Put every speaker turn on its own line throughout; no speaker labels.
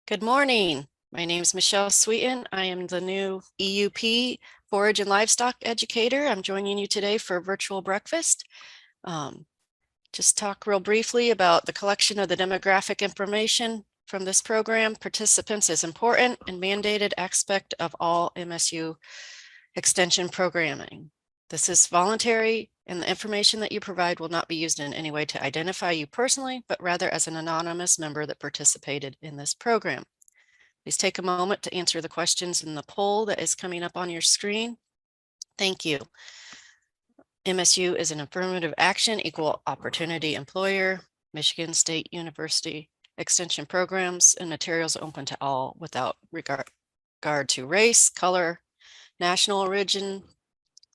Good morning. My name is Michelle Sweeten. I am the new EUP Forage and Livestock Educator. I'm joining you today for a virtual breakfast. Just talk real briefly about the collection of the demographic information from this program. Participants is important and mandated aspect of all MSU extension programming. This is voluntary, and the information that you provide will not be used in any way to identify you personally, but rather as an anonymous member that participated in this program. Please take a moment to answer the questions in the poll that is coming up on your screen. Thank you. MSU is an affirmative action, equal opportunity employer. Michigan State University extension programs and materials open to all without regard to race, color, national origin,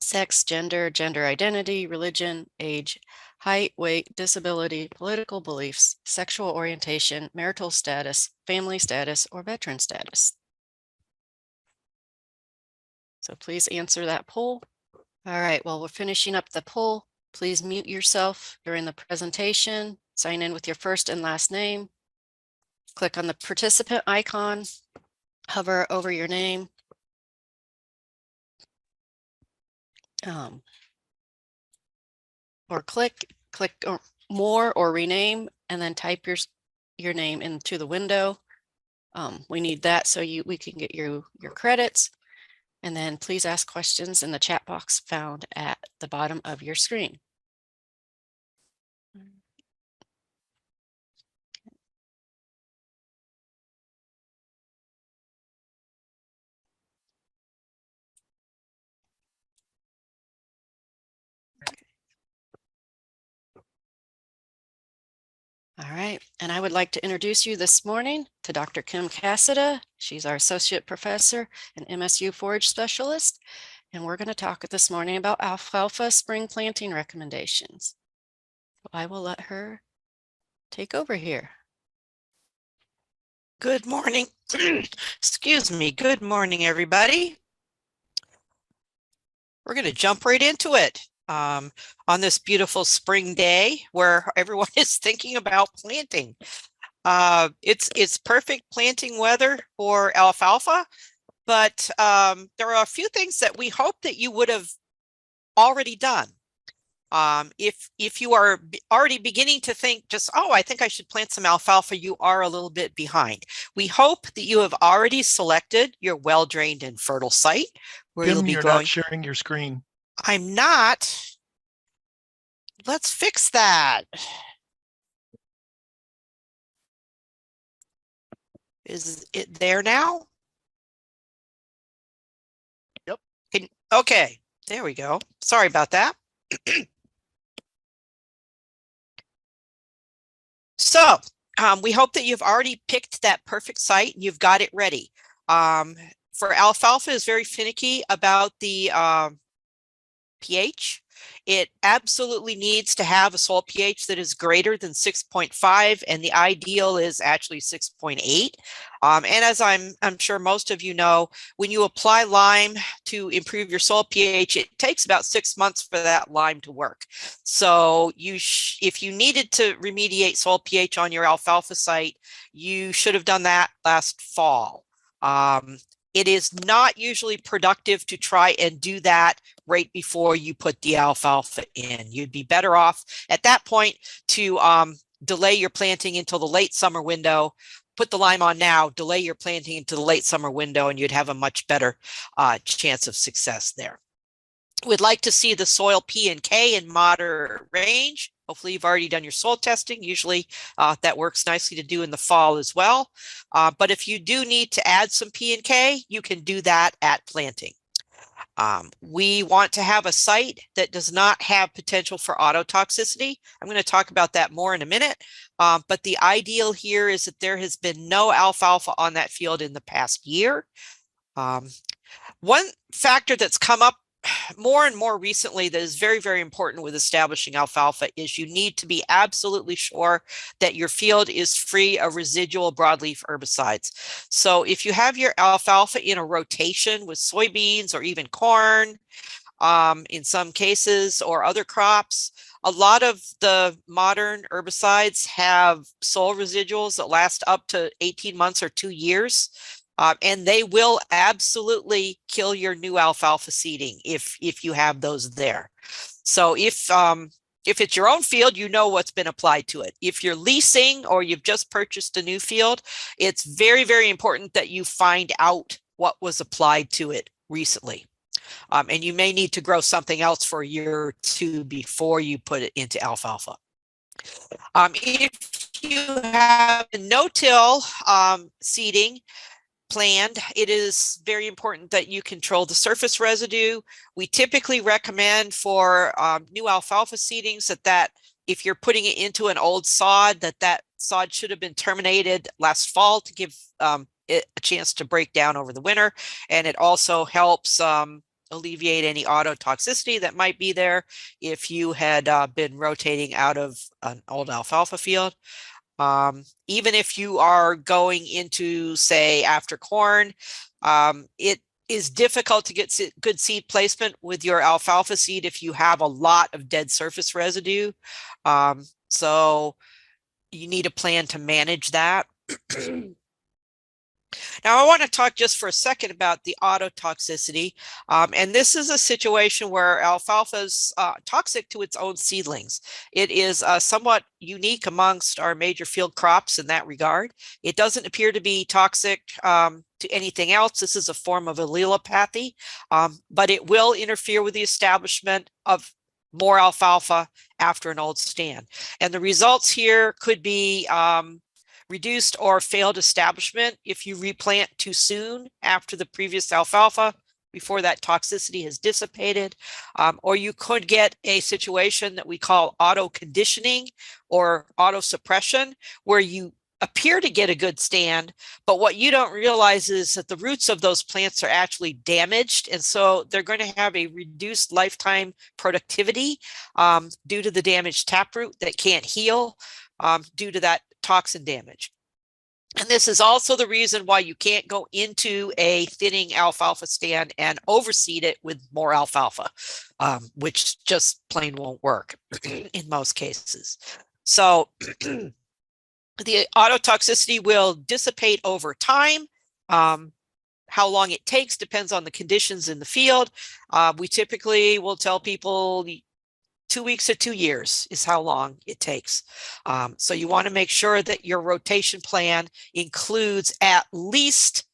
sex, gender, gender identity, religion, age, height, weight, disability, political beliefs, sexual orientation, marital status, family status, or veteran status. So please answer that poll. All right, well, we're finishing up the poll. Please mute yourself during the presentation. Sign in with your first and last name. Click on the participant icon, hover over your name. Or click or more or rename, and then type your name into the window. We need that so we can get your credits. And then please ask questions in the chat box found at the bottom of your screen. All right, and I would like to introduce you this morning to Dr. Kim Cassida. She's our associate professor and MSU forage specialist, and we're going to talk this morning about alfalfa spring planting recommendations. I will let her take over here.
Good morning. Excuse me. Good morning, everybody. We're going to jump right into it on this beautiful spring day where everyone is thinking about planting. It's perfect planting weather for alfalfa, but there are a few things that we hope that you would have already done. If you are already beginning to think just, oh, I think I should plant some alfalfa, you are a little bit behind. We hope that you have already selected your well-drained and fertile site where
Kim,
you'll be
you're
growing.
not sharing your screen.
I'm not. Let's fix that. Is it there now?
Yep.
Okay, there we go. Sorry about that. So we hope that you've already picked that perfect site and you've got it ready. For alfalfa is very finicky about the pH. It absolutely needs to have a soil pH that is greater than 6.5, and the ideal is actually 6.8. And as I'm sure most of you know, when you apply lime to improve your soil pH, it takes about 6 months for that lime to work. So if you needed to remediate soil pH on your alfalfa site, you should have done that last fall. It is not usually productive to try and do that right before you put the alfalfa in. You'd be better off at that point to delay your planting until the late summer window. Put the lime on now, delay your planting into the late summer window, and you'd have a much better chance of success there. We'd like to see the soil P and K in moderate range. Hopefully you've already done your soil testing. Usually that works nicely to do in the fall as well. But if you do need to add some P and K, you can do that at planting. We want to have a site that does not have potential for auto-toxicity. I'm going to talk about that more in a minute. But the ideal here is that there has been no alfalfa on that field in the past year. One factor that's come up more and more recently that is very, very important with establishing alfalfa is you need to be absolutely sure that your field is free of residual broadleaf herbicides. So if you have your alfalfa in a rotation with soybeans or even corn, in some cases, or other crops, A lot of the modern herbicides have soil residuals that last up to 18 months or 2 years. And they will absolutely kill your new alfalfa seeding if you have those there. So if it's your own field, you know what's been applied to it. If you're leasing or you've just purchased a new field, it's very, very important that you find out what was applied to it recently. And you may need to grow something else for a year or two before you put it into alfalfa. If you have no-till seeding planned, it is very important that you control the surface residue. We typically recommend for new alfalfa seedings that if you're putting it into an old sod, that sod should have been terminated last fall to give it a chance to break down over the winter. And it also helps alleviate any auto-toxicity that might be there if you had been rotating out of an old alfalfa field. Even if you are going into, say, after corn, it is difficult to get good seed placement with your alfalfa seed if you have a lot of dead surface residue. So you need a plan to manage that. Now, I want to talk just for a second about the autotoxicity. And this is a situation where alfalfa is toxic to its own seedlings. It is somewhat unique amongst our major field crops in that regard. It doesn't appear to be toxic to anything else. This is a form of allelopathy, but it will interfere with the establishment of more alfalfa after an old stand. And the results here could be reduced or failed establishment if you replant too soon after the previous alfalfa, before that toxicity has dissipated. Or you could get a situation that we call auto conditioning or auto suppression, where you appear to get a good stand, but what you don't realize is that the roots of those plants are actually damaged. And so they're going to have a reduced lifetime productivity due to the damaged taproot that can't heal due to that toxin damage. And this is also the reason why you can't go into a thinning alfalfa stand and overseed it with more alfalfa, which just plain won't work in most cases. So the autotoxicity will dissipate over time. How long it takes depends on the conditions in the field. We typically will tell people 2 weeks to 2 years is how long it takes. So you want to make sure that your rotation plan includes at least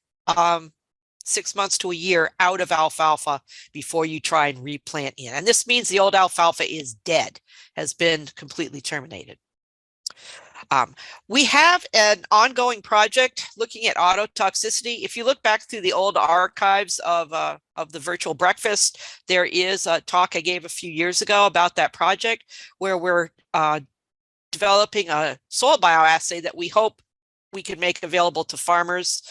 6 months to a year out of alfalfa before you try and replant in. And this means the old alfalfa is dead, has been completely terminated. We have an ongoing project looking at autotoxicity. If you look back through the old archives of the virtual breakfast, there is a talk I gave a few years ago about that project, where we're developing a soil bioassay that we hope we can make available to farmers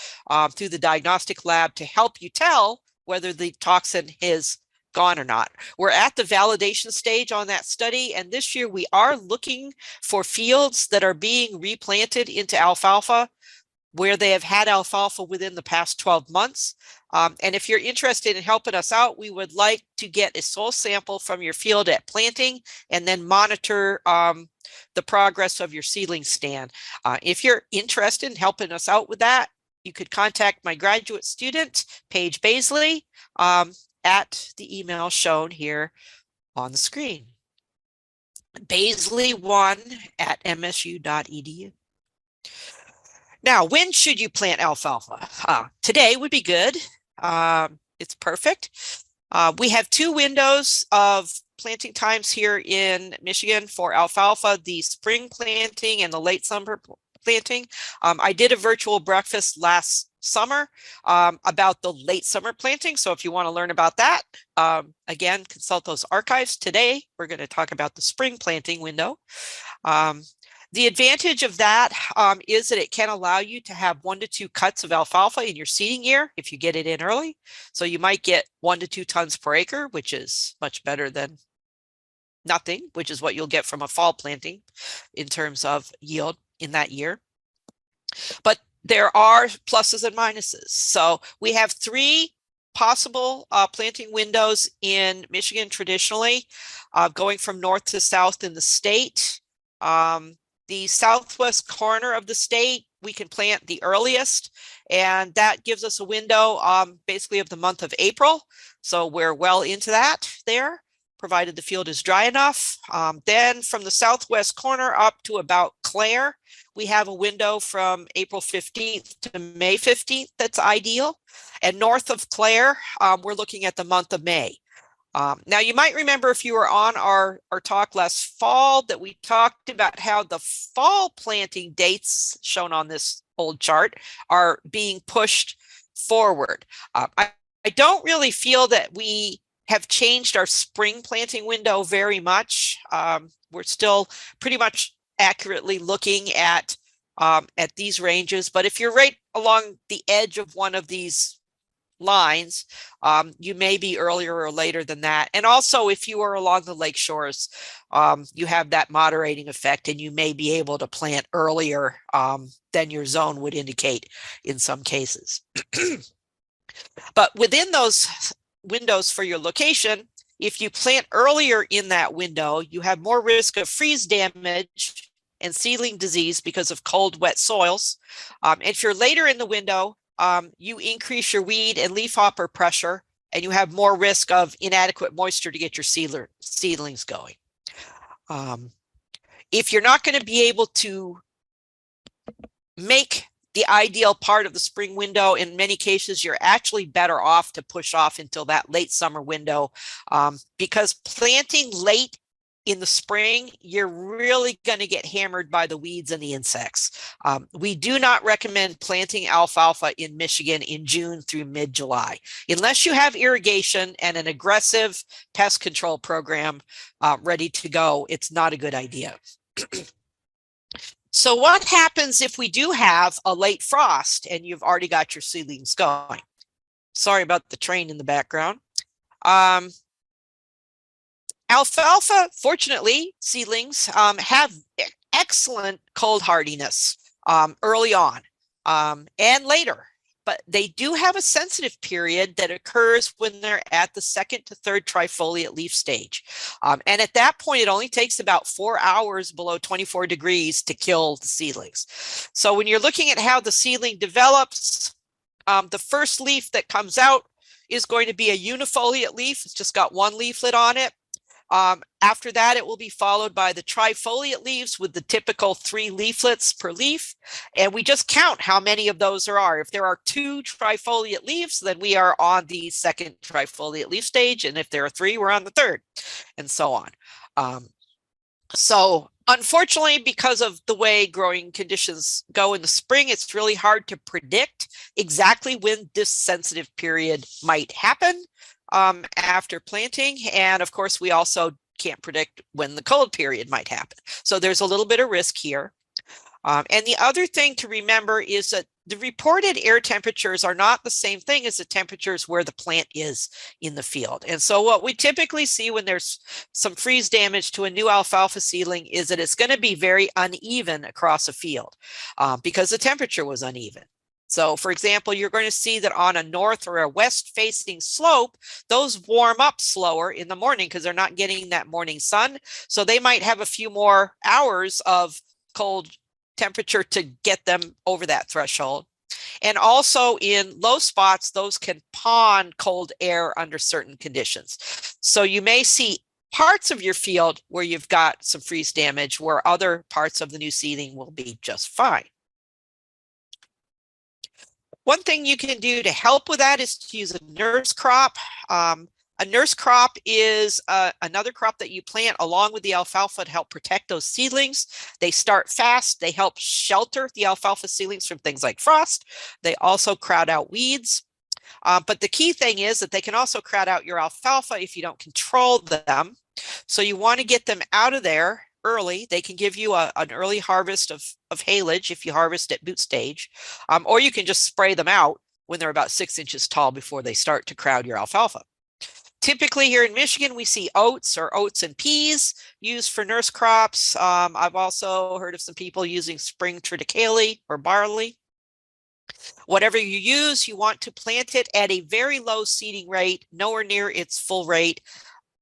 through the diagnostic lab to help you tell whether the toxin is gone or not. We're at the validation stage on that study, and this year we are looking for fields that are being replanted into alfalfa where they have had alfalfa within the past 12 months. And if you're interested in helping us out, we would like to get a soil sample from your field at planting and then monitor the progress of your seedling stand. If you're interested in helping us out with that, you could contact my graduate student, Paige Baisley, at the email shown here on the screen. Baisley1@msu.edu. Now, when should you plant alfalfa? Today would be good. It's perfect. We have 2 windows of planting times here in Michigan for alfalfa, the spring planting and the late summer planting. I did a virtual breakfast last summer about the late summer planting. So if you want to learn about that, again, consult those archives. Today, we're going to talk about the spring planting window. The advantage of that is that it can allow you to have 1 to 2 cuts of alfalfa in your seeding year if you get it in early. So you might get 1 to 2 tons per acre, which is much better than nothing, which is what you'll get from a fall planting in terms of yield in that year. But there are pluses and minuses. So we have 3 possible planting windows in Michigan traditionally, going from north to south in the state. The southwest corner of the state, we can plant the earliest, and that gives us a window basically of the month of April. So we're well into that there, provided the field is dry enough. Then from the southwest corner up to about Clare, we have a window from April 15th to May 15th that's ideal. And north of Clare, we're looking at the month of May. Now, you might remember if you were on our talk last fall that we talked about how the fall planting dates shown on this old chart are being pushed forward. I don't really feel that we have changed our spring planting window very much. We're still pretty much accurately looking at these ranges, but if you're right along the edge of one of these lines, you may be earlier or later than that. And also if you are along the lake shores, you have that moderating effect, and you may be able to plant earlier than your zone would indicate in some cases. But within those windows for your location, if you plant earlier in that window, you have more risk of freeze damage and seedling disease because of cold, wet soils. If you're later in the window, you increase your weed and leafhopper pressure, and you have more risk of inadequate moisture to get your seedlings going. If you're not going to be able to make the ideal part of the spring window, in many cases, you're actually better off to push off until that late summer window, because planting late in the spring, you're really going to get hammered by the weeds and the insects. We do not recommend planting alfalfa in Michigan in June through mid-July. Unless you have irrigation and an aggressive pest control program ready to go, it's not a good idea. So what happens if we do have a late frost and you've already got your seedlings going? Sorry about the train in the background. Alfalfa, fortunately, seedlings have excellent cold hardiness early on and later, but they do have a sensitive period that occurs when they're at the second to third trifoliate leaf stage. And at that point, it only takes about 4 hours below 24 degrees to kill the seedlings. So when you're looking at how the seedling develops, the first leaf that comes out is going to be a unifoliate leaf. It's just got one leaflet on it. After that, it will be followed by the trifoliate leaves with the typical 3 leaflets per leaf. And we just count how many of those there are. If there are 2 trifoliate leaves, then we are on the second trifoliate leaf stage. And if there are 3, we're on the third, and so on. So unfortunately, because of the way growing conditions go in the spring, it's really hard to predict exactly when this sensitive period might happen after planting. And of course, we also can't predict when the cold period might happen. So there's a little bit of risk here. And the other thing to remember is that the reported air temperatures are not the same thing as the temperatures where the plant is in the field. And so what we typically see when there's some freeze damage to a new alfalfa seedling is that it's going to be very uneven across a field because the temperature was uneven. So for example, you're going to see that on a north or a west facing slope, those warm up slower in the morning because they're not getting that morning sun. So they might have a few more hours of cold temperature to get them over that threshold. And also in low spots, those can pawn cold air under certain conditions. So you may see parts of your field where you've got some freeze damage, where other parts of the new seeding will be just fine. One thing you can do to help with that is to use a nurse crop. A nurse crop is another crop that you plant along with the alfalfa to help protect those seedlings. They start fast. They help shelter the alfalfa seedlings from things like frost. They also crowd out weeds. But the key thing is that they can also crowd out your alfalfa if you don't control them. So you want to get them out of there early. They can give you an early harvest of haylage if you harvest at boot stage, or you can just spray them out when they're about 6 inches tall before they start to crowd your alfalfa. Typically here in Michigan, we see oats or oats and peas used for nurse crops. I've also heard of some people using spring triticale or barley. Whatever you use, you want to plant it at a very low seeding rate, nowhere near its full rate,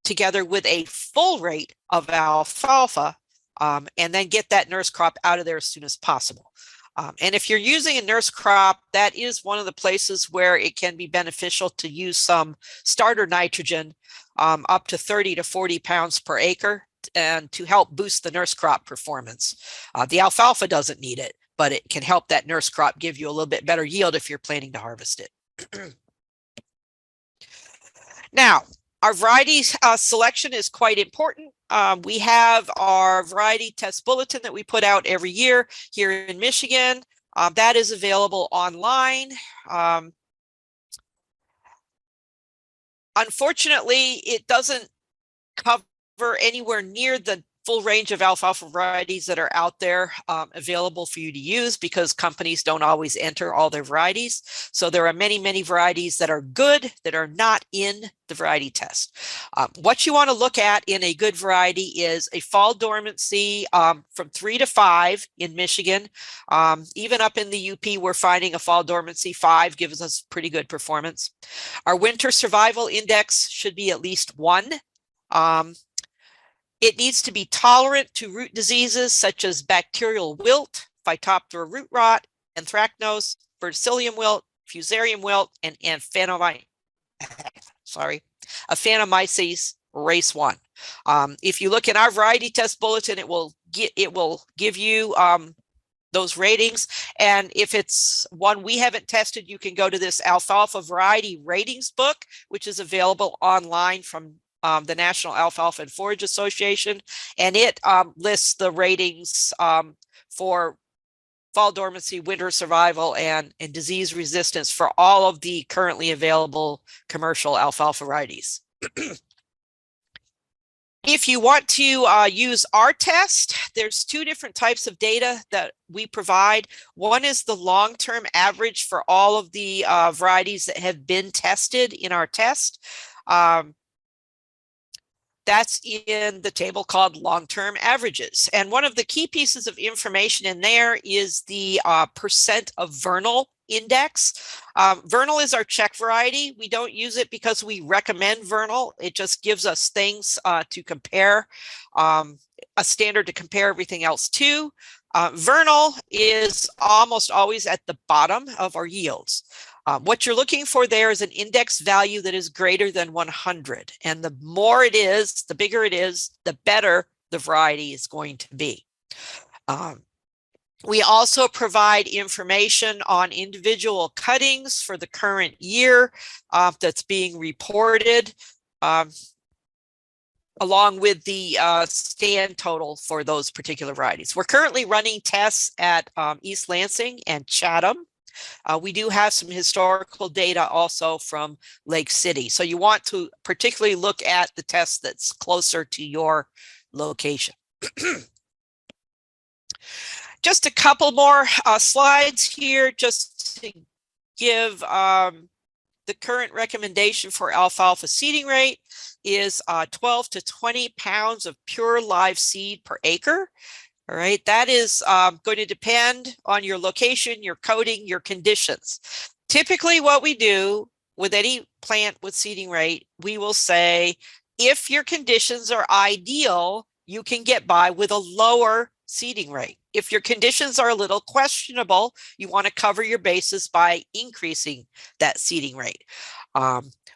together with a full rate of alfalfa, and then get that nurse crop out of there as soon as possible. And if you're using a nurse crop, that is one of the places where it can be beneficial to use some starter nitrogen, up to 30 to 40 pounds per acre, and to help boost the nurse crop performance. The alfalfa doesn't need it, but it can help that nurse crop give you a little bit better yield if you're planning to harvest it. Now, our variety selection is quite important. We have our variety test bulletin that we put out every year here in Michigan. That is available online. Unfortunately, it doesn't cover anywhere near the full range of alfalfa varieties that are out there available for you to use, because companies don't always enter all their varieties. So there are many, many varieties that are good that are not in the variety test. What you want to look at in a good variety is a fall dormancy from 3 to 5 in Michigan. Even up in the UP, we're finding a fall dormancy 5 gives us pretty good performance. Our winter survival index should be at least 1. It needs to be tolerant to root diseases such as bacterial wilt, Phytophthora root rot, anthracnose, verticillium wilt, fusarium wilt, and Aphanomyces race 1. If you look in our variety test bulletin, it will give you those ratings. And if it's one we haven't tested, you can go to this alfalfa variety ratings book, which is available online from the National Alfalfa and Forage Association, and it lists the ratings for fall dormancy, winter survival, and disease resistance for all of the currently available commercial alfalfa varieties. If you want to use our test, there's 2 different types of data that we provide. One is the long-term average for all of the varieties that have been tested in our test. That's in the table called long-term averages. And one of the key pieces of information in there is the percent of vernal index. Vernal is our check variety. We don't use it because we recommend vernal. It just gives us things to compare, a standard to compare everything else to. Vernal is almost always at the bottom of our yields. What you're looking for there is an index value that is greater than 100. And the more it is, the bigger it is, the better the variety is going to be. We also provide information on individual cuttings for the current year that's being reported, along with the stand total for those particular varieties. We're currently running tests at East Lansing and Chatham. We do have some historical data also from Lake City. So you want to particularly look at the test that's closer to your location. Just a couple more slides here just to give the current recommendation for alfalfa seeding rate is 12 to 20 pounds of pure live seed per acre. All right, that is going to depend on your location, your coating, your conditions. Typically what we do with any plant with seeding rate, we will say, if your conditions are ideal, you can get by with a lower seeding rate. If your conditions are a little questionable, you want to cover your bases by increasing that seeding rate.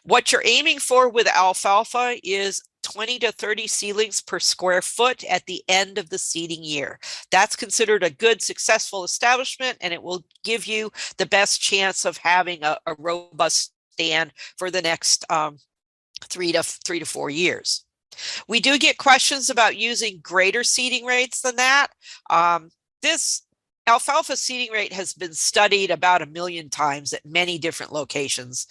What you're aiming for with alfalfa is 20 to 30 seedlings per square foot at the end of the seeding year. That's considered a good, successful establishment, and it will give you the best chance of having a robust stand for the next 3 to 4 years. We do get questions about using greater seeding rates than that. This alfalfa seeding rate has been studied about 1 million times at many different locations.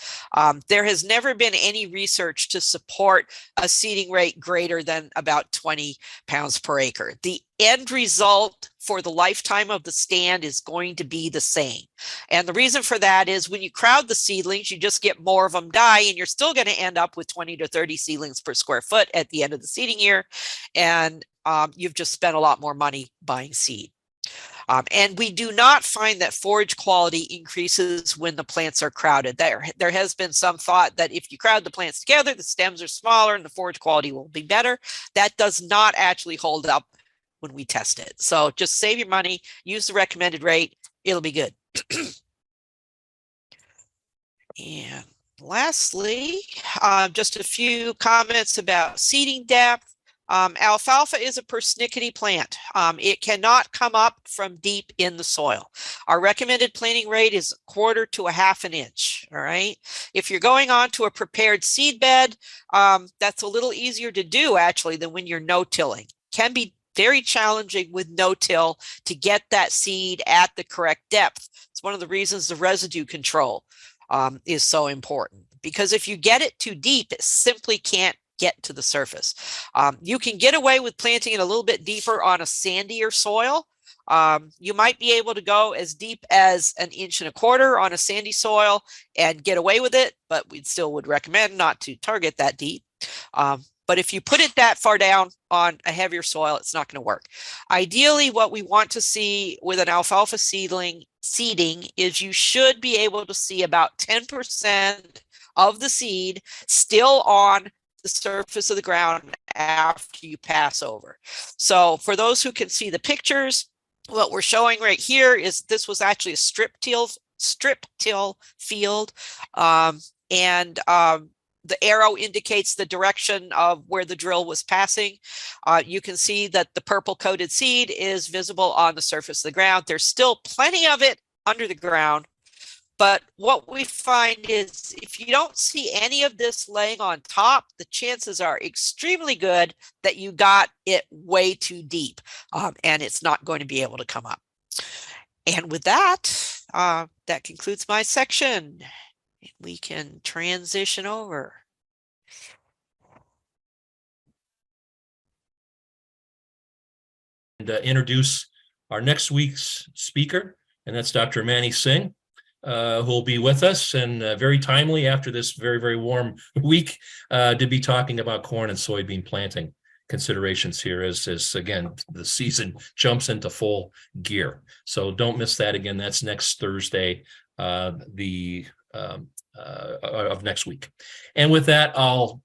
There has never been any research to support a seeding rate greater than about 20 pounds per acre. The end result for the lifetime of the stand is going to be the same. And the reason for that is when you crowd the seedlings, you just get more of them die, and you're still going to end up with 20 to 30 seedlings per square foot at the end of the seeding year. And you've just spent a lot more money buying seed. And we do not find that forage quality increases when the plants are crowded. There has been some thought that if you crowd the plants together, the stems are smaller and the forage quality will be better. That does not actually hold up when we test it. So just save your money, use the recommended rate, it'll be good. And lastly, just a few comments about seeding depth. Alfalfa is a persnickety plant. It cannot come up from deep in the soil. Our recommended planting rate is 1/4 to 1/2 inch. All right. If you're going on to a prepared seed bed, that's a little easier to do actually than when you're no-tilling. Can be very challenging with no-till to get that seed at the correct depth. It's one of the reasons the residue control is so important, because if you get it too deep, it simply can't get to the surface. You can get away with planting it a little bit deeper on a sandier soil. You might be able to go as deep as 1.25 inches on a sandy soil and get away with it, but we still would recommend not to target that deep. But if you put it that far down on a heavier soil, it's not going to work. Ideally, what we want to see with an alfalfa seeding is you should be able to see about 10% of the seed still on the surface of the ground after you pass over. So for those who can see the pictures, what we're showing right here is this was actually a strip till field. The arrow indicates the direction of where the drill was passing. You can see that the purple coated seed is visible on the surface of the ground. There's still plenty of it under the ground. But what we find is if you don't see any of this laying on top, the chances are extremely good that you got it way too deep and it's not going to be able to come up. And with that, that concludes my section. We can transition over.
And introduce our next week's speaker, and that's Dr. Manny Singh, who will be with us and very timely after this very, very warm week to be talking about corn and soybean planting considerations here as again, the season jumps into full gear. So don't miss that again. That's next Thursday, of next week. And with that, I'll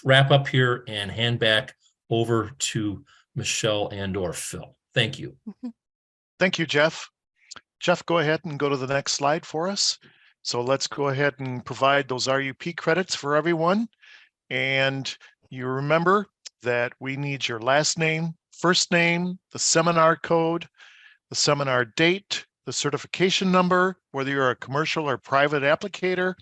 wrap up here and hand back over to Michelle and/or Phil. Thank you.
Thank you, Jeff. Jeff, go ahead and go to the next slide for us. So let's go ahead and provide those RUP credits for everyone. And you remember that we need your last name, first name, the seminar code, the seminar date, the certification number, whether you're a commercial or private applicator,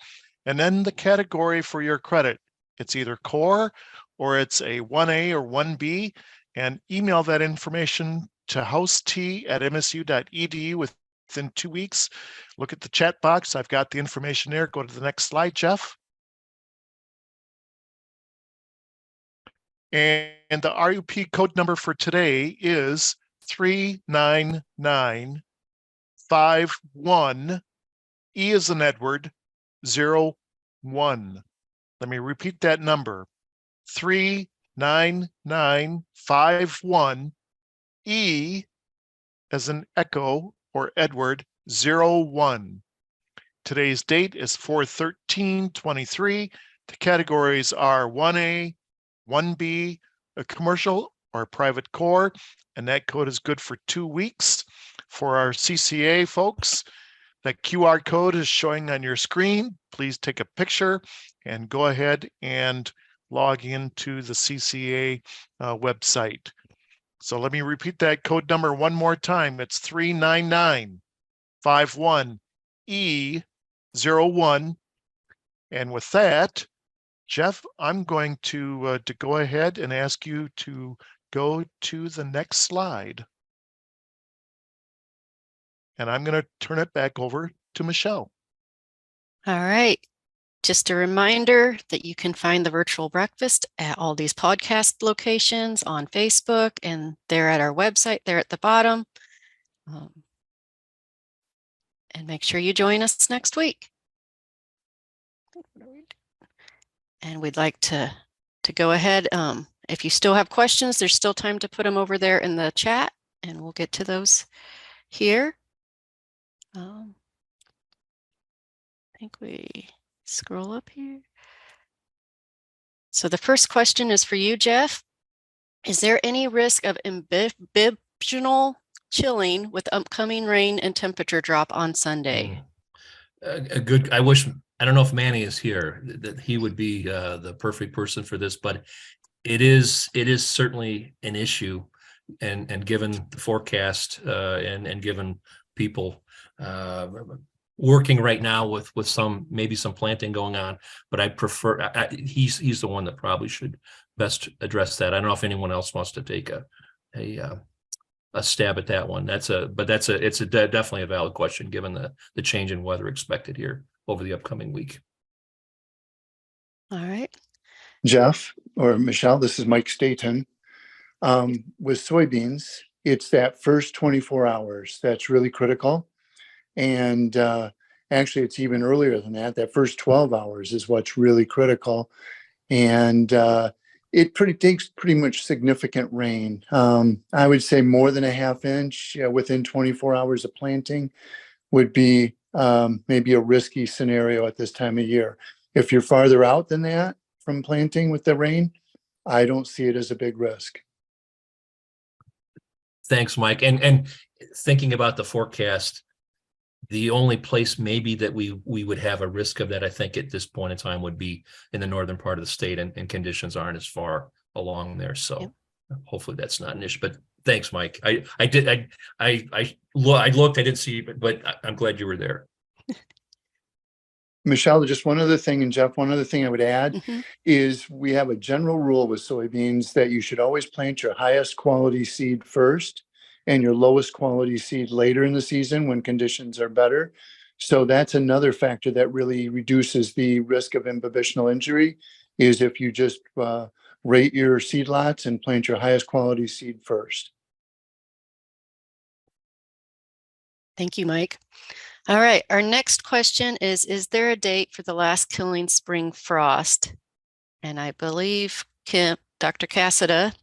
and then the category for your credit. It's either core or it's a 1A or 1B, and email that information to housett@msu.edu within 2 weeks. Look at the chat box. I've got the information there. Go to the next slide, Jeff. And the RUP code number for today is 39951, E as in Edward, 01. Let me repeat that number, 39951, E as in Echo or Edward, 01. Today's date is 4/13/23. The categories are 1A, 1B, a commercial or private core, and that code is good for 2 weeks. For our CCA folks, that QR code is showing on your screen. Please take a picture and go ahead and log into the CCA website. So let me repeat that code number one more time. It's 39951 E01. And with that, Jeff, I'm going to go ahead and ask you to go to the next slide. And I'm going to turn it back over to Michelle.
All right. Just a reminder that you can find the virtual breakfast at all these podcast locations on Facebook, and they're at our website there at the bottom. And make sure you join us next week. And we'd like to go ahead. If you still have questions, there's still time to put them over there in the chat, and we'll get to those here. I think we scroll up here. So the first question is for you, Jeff. Is there any risk of imbibitional chilling with upcoming rain and temperature drop on Sunday?
A good, I don't know if Manny is here, that he would be the perfect person for this, but it is certainly an issue, and given the forecast and given people working right now with maybe some planting going on, but I prefer he's the one that probably should best address that. I don't know if anyone else wants to take a stab at that one. It's definitely a valid question given the change in weather expected here over the upcoming week.
All right.
Jeff or Michelle, this is Mike Staton. With soybeans, it's that first 24 hours that's really critical. And actually, it's even earlier than that. That first 12 hours is what's really critical. And it takes pretty much significant rain. I would say more than a half inch within 24 hours of planting would be maybe a risky scenario at this time of year. If you're farther out than that from planting with the rain, I don't see it as a big risk.
Thanks, Mike. And thinking about the forecast, the only place maybe that we would have a risk of that, I think at this point in time, would be in the northern part of the state, and conditions aren't as far along there. So hopefully that's not an issue. But thanks, Mike. I looked, I didn't see you, but I'm glad you were there.
Michelle, just one other thing, and Jeff, one other thing I would add is we have a general rule with soybeans that you should always plant your highest quality seed first and your lowest quality seed later in the season when conditions are better. So that's another factor that really reduces the risk of imbibitional injury, is if you just rate your seed lots and plant your highest quality seed first.
Thank you, Mike. All right, our next question is there a date for the last killing spring frost? And I believe Dr. Cassida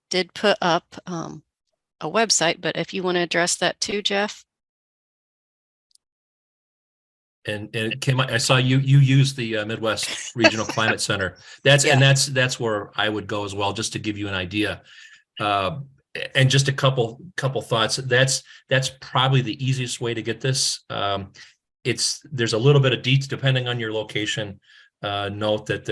did put up a website, but if you want to address that too, Jeff.
And Kim, I saw you use the Midwest Regional Climate Center. That's where I would go as well, just to give you an idea. And just a couple thoughts. That's probably the easiest way to get this. There's a little bit of detail depending on your location. Note that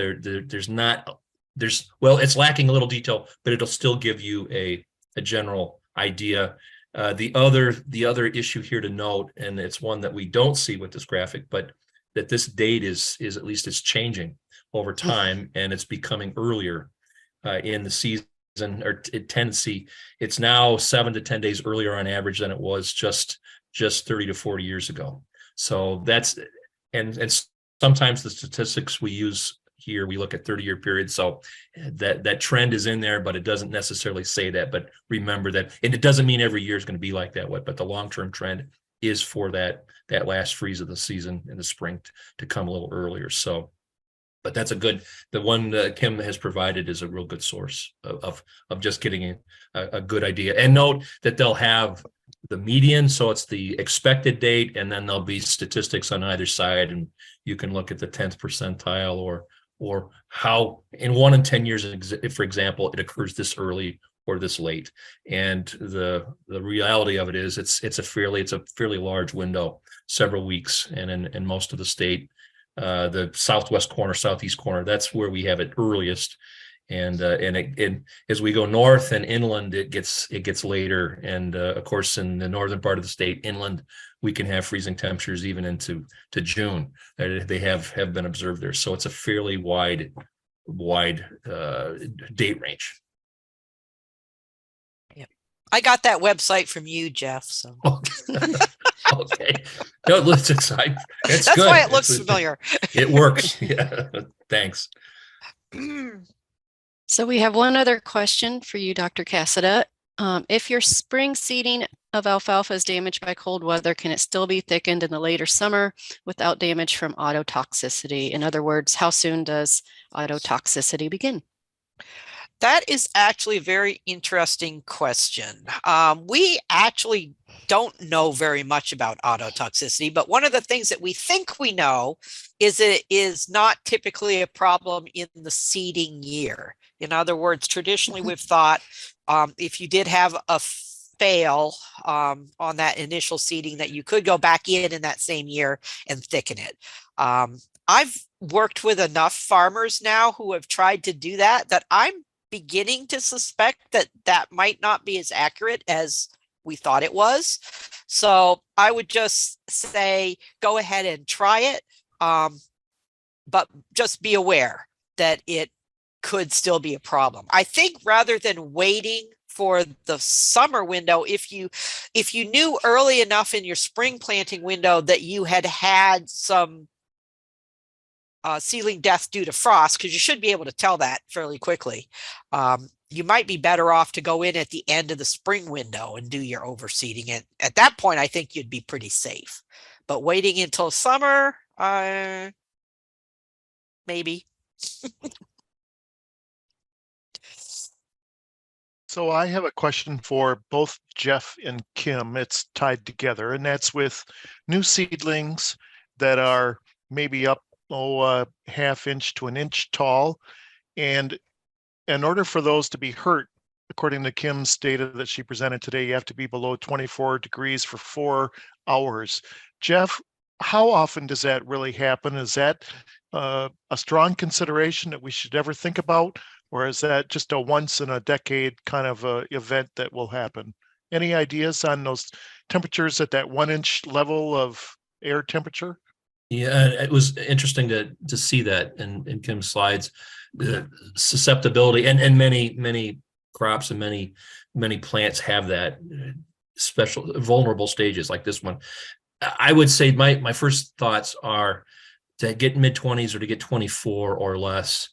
it's lacking a little detail, but it'll still give you a general idea. The other issue here to note, and it's one that we don't see with this graphic, but that this date is at least it's changing over time, and it's becoming earlier in the season. Or tendency, it's now 7 to 10 days earlier on average than it was just 30 to 40 years ago. So that's and sometimes the statistics we use here, we look at 30-year periods. So that trend is in there, but it doesn't necessarily say that. But remember that, and it doesn't mean every year is going to be like that. But the long-term trend is for that last freeze of the season in the spring to come a little earlier. So. But that's the one that Kim has provided is a real good source of just getting a good idea. And note that they'll have the median, so it's the expected date, and then there'll be statistics on either side, and you can look at the 10th percentile or how in 1 in 10 years, for example, it occurs this early or this late. And the reality of it is it's a fairly large window, several weeks, and in most of the state. The southwest corner, southeast corner, that's where we have it earliest, and as we go north and inland, it gets later, and of course in the northern part of the state inland, we can have freezing temperatures even into June. They have been observed there, so it's a fairly wide date range.
Yeah, I got that website from you, Jeff. So.
Okay. No, it's exciting. That's
good. Why it looks familiar.
It works. Yeah. Thanks.
So we have one other question for you, Dr. Cassida. If your spring seeding of alfalfa is damaged by cold weather, can it still be thickened in the later summer without damage from autotoxicity? In other words, how soon does autotoxicity begin?
That is actually a very interesting question. We actually don't know very much about autotoxicity, but one of the things that we think we know is it is not typically a problem in the seeding year. In other words, traditionally we've thought if you did have a fail on that initial seeding that you could go back in that same year and thicken it. I've worked with enough farmers now who have tried to do that I'm beginning to suspect that that might not be as accurate as we thought it was. So I would just say, go ahead and try it. But just be aware that it could still be a problem. I think rather than waiting for the summer window, if you knew early enough in your spring planting window that you had some seedling death due to frost, because you should be able to tell that fairly quickly. You might be better off to go in at the end of the spring window and do your overseeding. And at that point, I think you'd be pretty safe. But waiting until summer, maybe.
So I have a question for both Jeff and Kim. It's tied together, and that's with new seedlings that are maybe up half inch to an inch tall. And in order for those to be hurt, according to Kim's data that she presented today, you have to be below 24 degrees for 4 hours. Jeff, how often does that really happen? Is that a strong consideration that we should ever think about? Or is that just a once in a decade kind of event that will happen? Any ideas on those temperatures at that 1 inch level of air temperature?
Yeah, it was interesting to see that in Kim's slides, the susceptibility, and many crops and many plants have that special vulnerable stages like this one. I would say my first thoughts are to get mid-20s or to get 24 or less.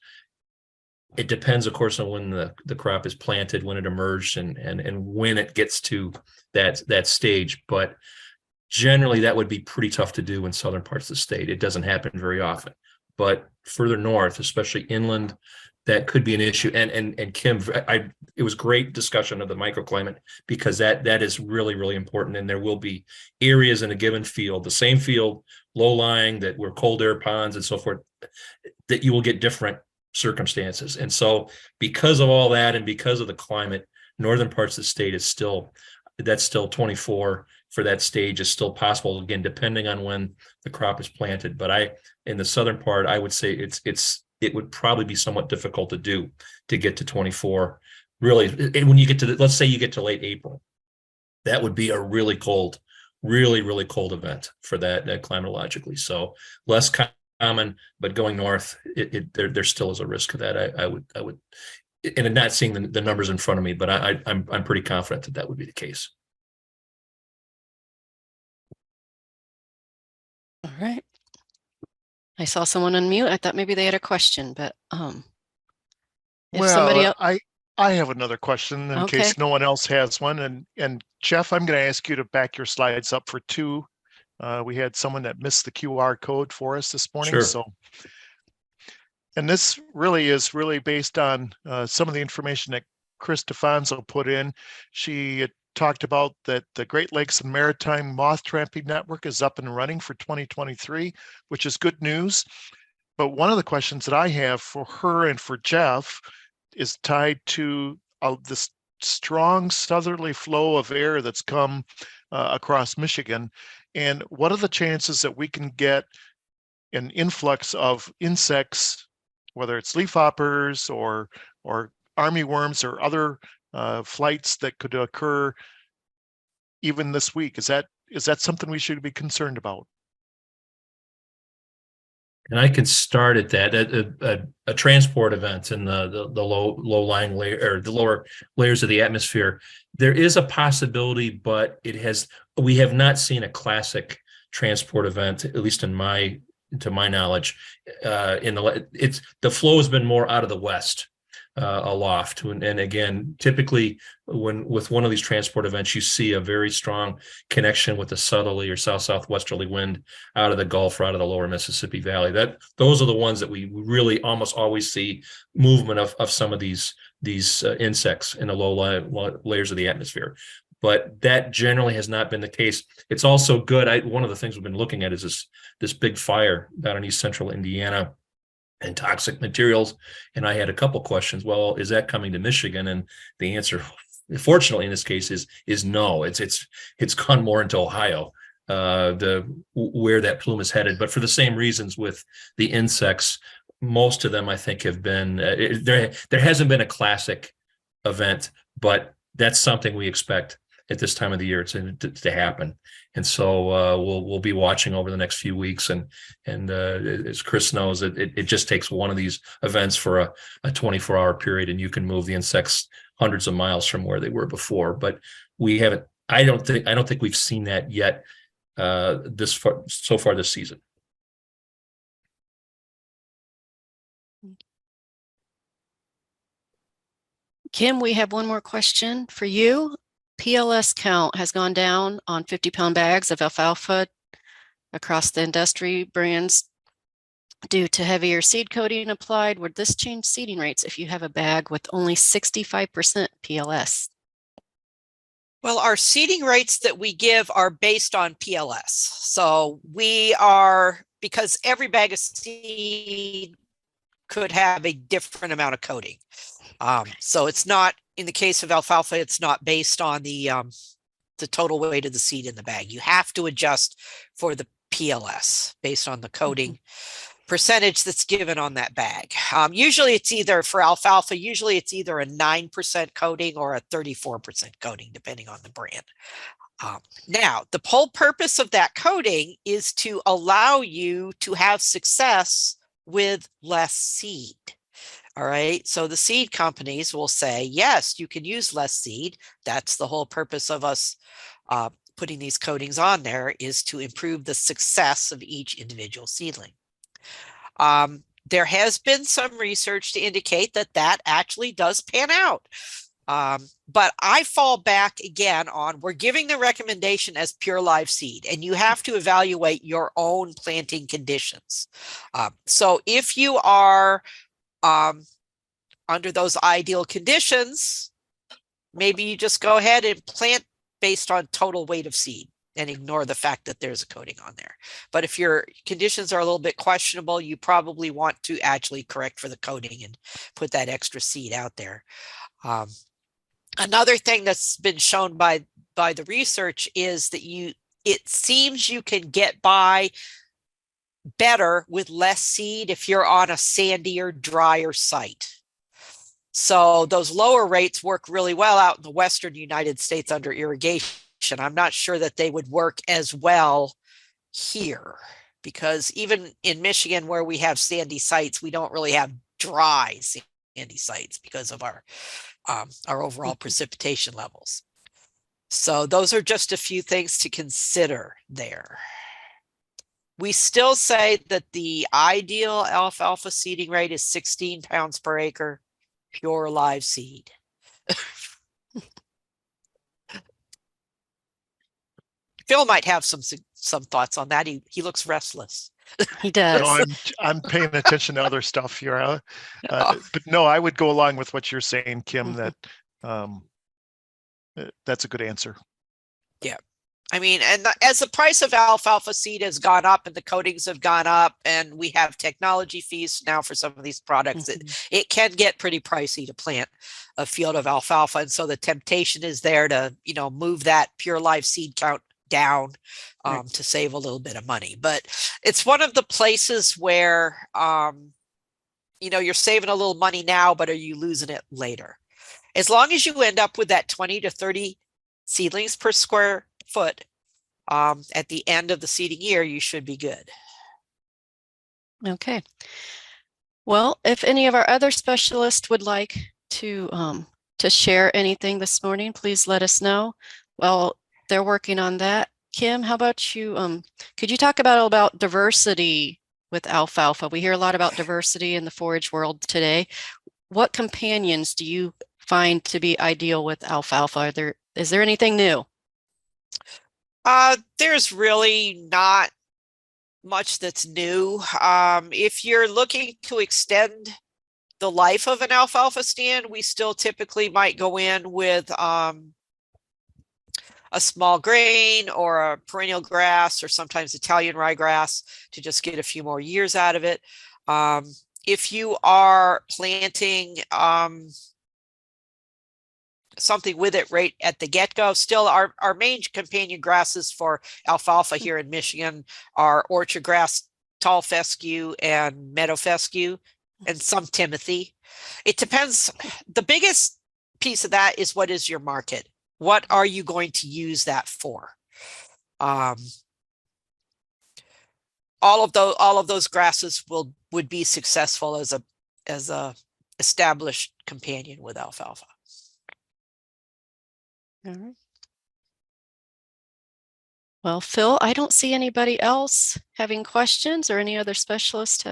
It depends, of course, on when the crop is planted, when it emerged, and when it gets to that stage. But generally, that would be pretty tough to do in southern parts of the state. It doesn't happen very often. But further north, especially inland, that could be an issue. And Kim, it was great discussion of the microclimate, because that is really, really important. And there will be areas in a given field, the same field, low-lying, that were cold air ponds and so forth, that you will get different circumstances. And so because of all that, and because of the climate, northern parts of the state is still 24 for that stage is still possible, again, depending on when the crop is planted. But in the southern part, I would say it would probably be somewhat difficult to do to get to 24. Really, when you get to let's say you get to late April, that would be a really cold, really, really cold event for that climatologically. So less common, but going north, there still is a risk of that. I would, and I'm not seeing the numbers in front of me, but I'm pretty confident that would be the case.
All right. I saw someone unmute. I thought maybe they had a question, but if somebody else.
I have another question in case no one else has one. And Jeff, I'm going to ask you to back your slides up for 2. We had someone that missed the QR code for us this morning.
Sure.
So, and this is based on some of the information that Chris DeFonso put in. She talked about that the Great Lakes and Maritime Moth Trapping Network is up and running for 2023, which is good news. But one of the questions that I have for her and for Jeff is tied to this strong southerly flow of air that's come across Michigan. And what are the chances that we can get an influx of insects, whether it's leafhoppers or armyworms or other flights that could occur even this week? Is that something we should be concerned about?
And I can start at that. A transport event in the low-lying layer, or the lower layers of the atmosphere. There is a possibility, but we have not seen a classic transport event, at least to my knowledge. The flow has been more out of the west, aloft, and again, typically with one of these transport events, you see a very strong connection with the southerly or southwesterly wind out of the Gulf or out of the lower Mississippi Valley. Those are the ones that we really almost always see movement of some of these these insects in the low layers of the atmosphere. But that generally has not been the case. It's also good. One of the things we've been looking at is this big fire down in East Central Indiana and toxic materials. And I had a couple questions. Well, is that coming to Michigan? And the answer, fortunately, in this case, is no. It's gone more into Ohio, where that plume is headed. But for the same reasons with the insects, most of them I think have been there hasn't been a classic event, but that's something we expect at this time of the year to happen. And so we'll be watching over the next few weeks. And as Chris knows, it just takes one of these events for a 24-hour period, and you can move the insects hundreds of miles from where they were before. But we haven't. I don't think we've seen that yet so far this season.
Kim, we have one more question for you. PLS count has gone down on 50-pound bags of alfalfa across the industry brands due to heavier seed coating applied. Would this change seeding rates if you have a bag with only 65% PLS?
Well, our seeding rates that we give are based on PLS. So we are, because every bag of seed could have a different amount of coating. So it's not, in the case of alfalfa, it's not based on the total weight of the seed in the bag. You have to adjust for the PLS based on the coating percentage that's given on that bag. Usually it's either, for alfalfa, usually it's either a 9% coating or a 34% coating, depending on the brand. Now, the whole purpose of that coating is to allow you to have success with less seed. All right. So the seed companies will say, yes, you can use less seed. That's the whole purpose of us putting these coatings on there, is to improve the success of each individual seedling. There has been some research to indicate that that actually does pan out. But I fall back again on, we're giving the recommendation as pure live seed, and you have to evaluate your own planting conditions. So if you are under those ideal conditions, maybe you just go ahead and plant based on total weight of seed and ignore the fact that there's a coating on there. But if your conditions are a little bit questionable, you probably want to actually correct for the coating and put that extra seed out there. Another thing that's been shown by the research is that it seems you can get by better with less seed if you're on a sandier, drier site. So those lower rates work really well out in the Western United States under irrigation. I'm not sure that they would work as well here, because even in Michigan, where we have sandy sites, we don't really have dry sandy sites because of our overall precipitation levels. So those are just a few things to consider there. We still say that the ideal alfalfa seeding rate is 16 pounds per acre, pure live seed. Phil might have some thoughts on that. He looks restless.
He does.
No, I'm paying attention to other stuff here. But no, I would go along with what you're saying, Kim, that that's a good answer.
Yeah. I mean, and as the price of alfalfa seed has gone up and the coatings have gone up, and we have technology fees now for some of these products, it can get pretty pricey to plant a field of alfalfa. And so the temptation is there to, move that pure live seed count down to save a little bit of money. But it's one of the places where, you're saving a little money now, but are you losing it later? As long as you end up with that 20 to 30 seedlings per square foot at the end of the seeding year, you should be good.
Okay. Well, if any of our other specialists would like to share anything this morning, please let us know. Well, they're working on that. Kim, how about you? Could you talk about diversity with alfalfa? We hear a lot about diversity in the forage world today. What companions do you find to be ideal with alfalfa? Is there anything new?
There's really not much that's new. If you're looking to extend the life of an alfalfa stand, we still typically might go in with a small grain or a perennial grass or sometimes Italian ryegrass to just get a few more years out of it. If you are planting something with it right at the get-go, still our main companion grasses for alfalfa here in Michigan are orchard grass, tall fescue, and meadow fescue, and some timothy. It depends. The biggest piece of that is, what is your market? What are you going to use that for? All of those grasses would be successful as a established companion with alfalfa.
All right. Well, Phil, I don't see anybody else having questions, or any other specialists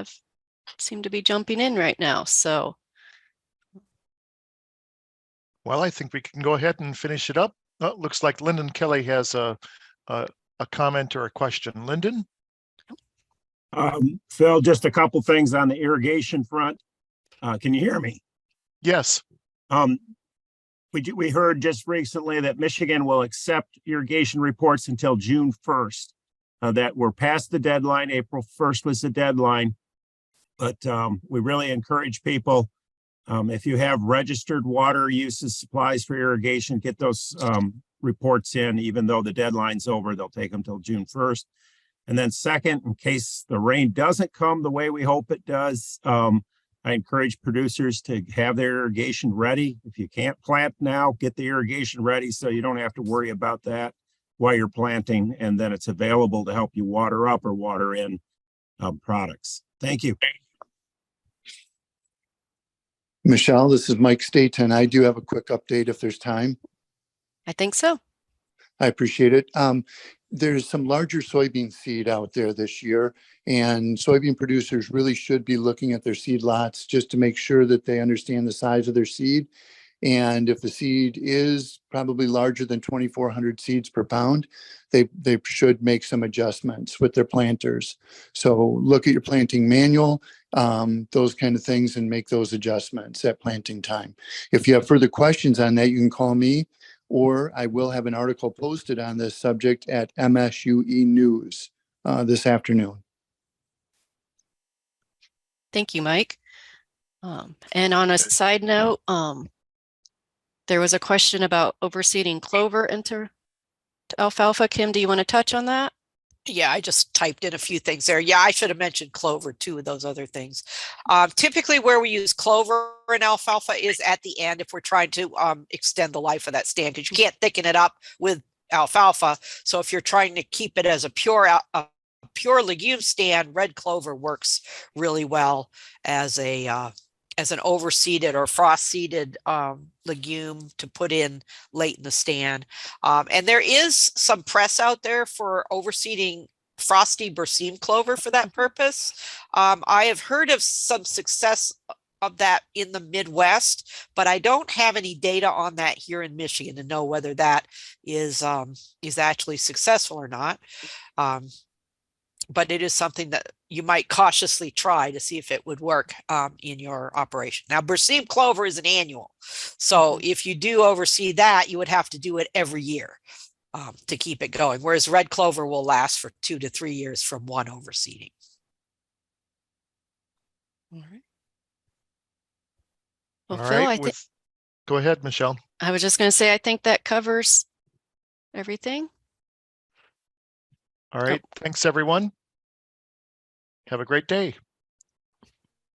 seem to be jumping in right now. So,
Well, I think we can go ahead and finish it up. It looks like Lyndon Kelly has a comment or a question. Lyndon?
Phil, just a couple things on the irrigation front. Can you hear me?
Yes.
We heard just recently that Michigan will accept irrigation reports until June 1st. That we're past the deadline. April 1st was the deadline. But we really encourage people, if you have registered water uses supplies for irrigation, get those reports in. Even though the deadline's over, they'll take them till June 1st. And then second, in case the rain doesn't come the way we hope it does, I encourage producers to have their irrigation ready. If you can't plant now, get the irrigation ready so you don't have to worry about that while you're planting, and then it's available to help you water up or water in products. Thank you.
Michelle, this is Mike Staten. I do have a quick update if there's time.
I think so.
I appreciate it. There's some larger soybean seed out there this year, and soybean producers really should be looking at their seed lots just to make sure that they understand the size of their seed. And if the seed is probably larger than 2,400 seeds per pound, they should make some adjustments with their planters. So look at your planting manual, those kind of things, and make those adjustments at planting time. If you have further questions on that, you can call me, or I will have an article posted on this subject at MSUE News this afternoon.
Thank you, Mike. And on a side note, there was a question about overseeding clover into alfalfa. Kim, do you want to touch on that?
Yeah, I just typed in a few things there. Yeah, I should have mentioned clover too, those other things. Typically where we use clover and alfalfa is at the end if we're trying to extend the life of that stand, because you can't thicken it up with alfalfa. So if you're trying to keep it as a pure legume stand, red clover works really well as an overseeded or frost seeded legume to put in late in the stand. And there is some press out there for overseeding frosty berseem clover for that purpose. I have heard of some success of that in the Midwest, but I don't have any data on that here in Michigan to know whether that is actually successful or not. But it is something that you might cautiously try to see if it would work in your operation. Now, berseem clover is an annual. So if you do oversee that, you would have to do it every year to keep it going. Whereas red clover will last for 2 to 3 years from one overseeding.
All right. Well,
All
Phil,
right. Go ahead, Michelle.
I was just going to say, I think that covers everything.
All right. Thanks, everyone. Have a great day.